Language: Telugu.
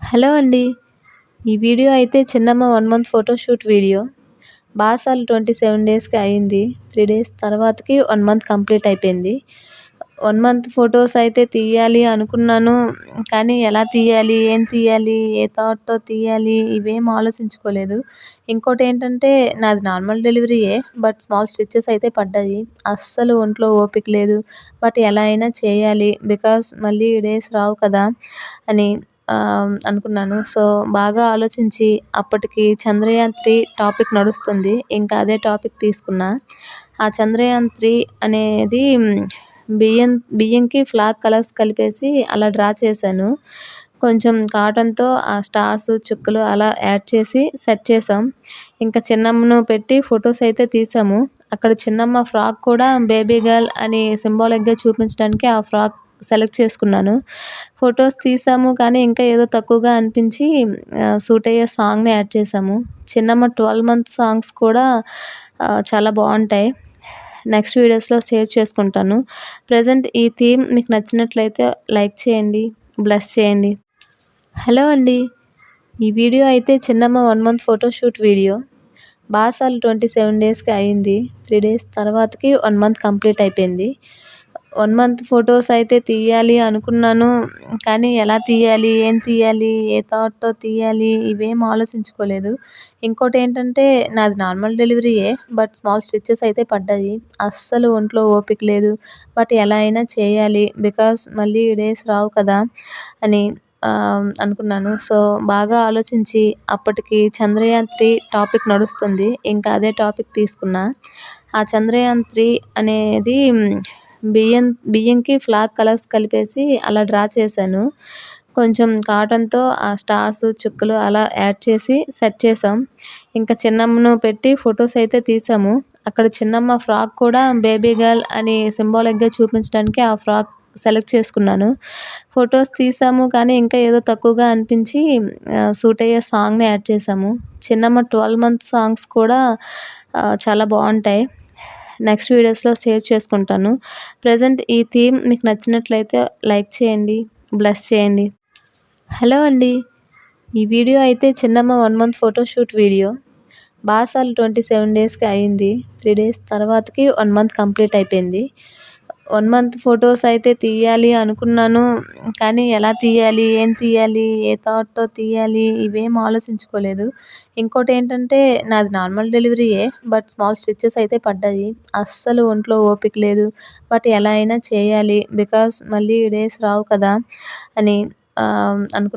హలో అండి. ఈ వీడియో అయితే చిన్నమ్మ 1 మంత్ ఫోటోషూట్ వీడియో. బారసాల 27 డేస్‌కి అయింది. 3 డేస్ తర్వాతకి 1 మంత్ కంప్లీట్ అయిపోయింది. 1 మంత్ ఫోటోస్ అయితే తీయాలి అనుకున్నాను. కానీ ఎలా తీయాలి? ఏం తీయాలి? ఏ థాట్‌తో తీయాలి? ఇవేం ఆలోచించుకోలేదు. ఇంకోటేంటంటే నాది నార్మల్ డెలివరీయే. బట్ స్మాల్ స్టిచెస్ అయితే పడ్డాయి. అస్సలు ఒంట్లో ఓపిక లేదు. బట్ ఎలా అయినా చేయాలి. బికాజ్ మళ్ళీ డేస్ రావు కదా! అని అనుకున్నాను. సో, బాగా ఆలోచించి అప్పటికి చంద్రయాన్-3 టాపిక్ నడుస్తుంది. ఇంకా అదే టాపిక్ తీసుకున్నా. ఆ చంద్రయాన్-3 అనేది బియ్యంకి ఫ్లాగ్ కలర్స్ కలిపేసి అలా డ్రా చేశాను. కొంచెం కాటన్‌తో ఆ స్టార్స్, చుక్కలు అలా యాడ్ చేసి సెట్ చేసాం. ఇంకా చిన్నమ్మను పెట్టి ఫోటోస్ అయితే తీసాము. అక్కడ చిన్నమ్మ ఫ్రాక్ కూడా బేబీ గర్ల్ అని సింబాలిక్‌గా చూపించడానికి ఆ ఫ్రాక్ సెలెక్ట్ చేసుకున్నాను. ఫోటోస్ తీసాము కానీ ఇంకా ఏదో తక్కువగా అనిపించి సూట్ అయ్యే సాంగ్‌ని యాడ్ చేసాము. చిన్నమ్మ 12 మంత్స్ సాంగ్స్ కూడా చాలా బావుంటాయి. నెక్స్ట్ వీడియోస్‌లో షేర్ చేసుకుంటాను. ప్రెజెంట్ ఈ థీమ్ మీకు నచ్చినట్లయితే లైక్ చేయండి, బ్లెస్ చేయండి. హలో అండి. ఈ వీడియో అయితే చిన్నమ్మ 1 మంత్ ఫోటోషూట్ వీడియో. బారసాల 27 డేస్‌కి అయింది. 3 డేస్ తర్వాతకి 1 మంత్ కంప్లీట్ అయిపోయింది. 1 మంత్ ఫోటోస్ అయితే తీయాలి అనుకున్నాను. కానీ ఎలా తీయాలి? ఏం తీయాలి? ఏ థాట్‌తో తీయాలి? ఇవేం ఆలోచించుకోలేదు. ఇంకోటేంటంటే నాది నార్మల్ డెలివరీయే. బట్ స్మాల్ స్టిచెస్ అయితే పడ్డాయి. అస్సలు ఒంట్లో ఓపిక లేదు. బట్ ఎలా అయినా చేయాలి. బికాజ్ మళ్ళీ డేస్ రావు కదా! అని అనుకున్నాను. సో, బాగా ఆలోచించి అప్పటికి చంద్రయాన్-3 టాపిక్ నడుస్తుంది. ఇంకా అదే టాపిక్ తీసుకున్నా. ఆ చంద్రయాన్-3 అనేది బియ్యంకి ఫ్లాగ్ కలర్స్ కలిపేసి అలా డ్రా చేశాను. కొంచెం కాటన్‌తో ఆ స్టార్స్, చుక్కలు అలా యాడ్ చేసి సెట్ చేసాం. ఇంకా చిన్నమ్మను పెట్టి ఫోటోస్ అయితే తీసాము. అక్కడ చిన్నమ్మ ఫ్రాక్ కూడా బేబీ గర్ల్ అని సింబాలిక్‌గా చూపించడానికి ఆ ఫ్రాక్ సెలెక్ట్ చేసుకున్నాను. ఫోటోస్ తీసాము కానీ ఇంకా ఏదో తక్కువగా అనిపించి సూట్ అయ్యే సాంగ్‌ని యాడ్ చేసాము. చిన్నమ్మ 12 మంత్స్ సాంగ్స్ కూడా చాలా బావుంటాయి. నెక్స్ట్ వీడియోస్‌లో షేర్ చేసుకుంటాను. ప్రెజెంట్ ఈ థీమ్ మీకు నచ్చినట్లయితే లైక్ చేయండి, బ్లెస్ చేయండి. హలో అండి. ఈ వీడియో అయితే చిన్నమ్మ 1 మంత్ ఫోటోషూట్ వీడియో. బారసాల 27 డేస్‌కి అయింది. 3 డేస్ తర్వాతకి 1 మంత్ కంప్లీట్ అయిపోయింది. 1 మంత్ ఫోటోస్ అయితే తీయాలి అనుకున్నాను. కానీ ఎలా తీయాలి? ఏం తీయాలి? ఏ థాట్‌తో తీయాలి? ఇవేం ఆలోచించుకోలేదు. ఇంకోటేంటంటే నాది నార్మల్ డెలివరీయే. బట్ స్మాల్ స్టిచెస్ అయితే పడ్డాయి. అస్సలు ఒంట్లో ఓపిక లేదు. బట్ ఎలా అయినా చేయాలి. బికాజ్ మళ్ళీ డేస్ రావు కదా! అని అనుకున్నాను.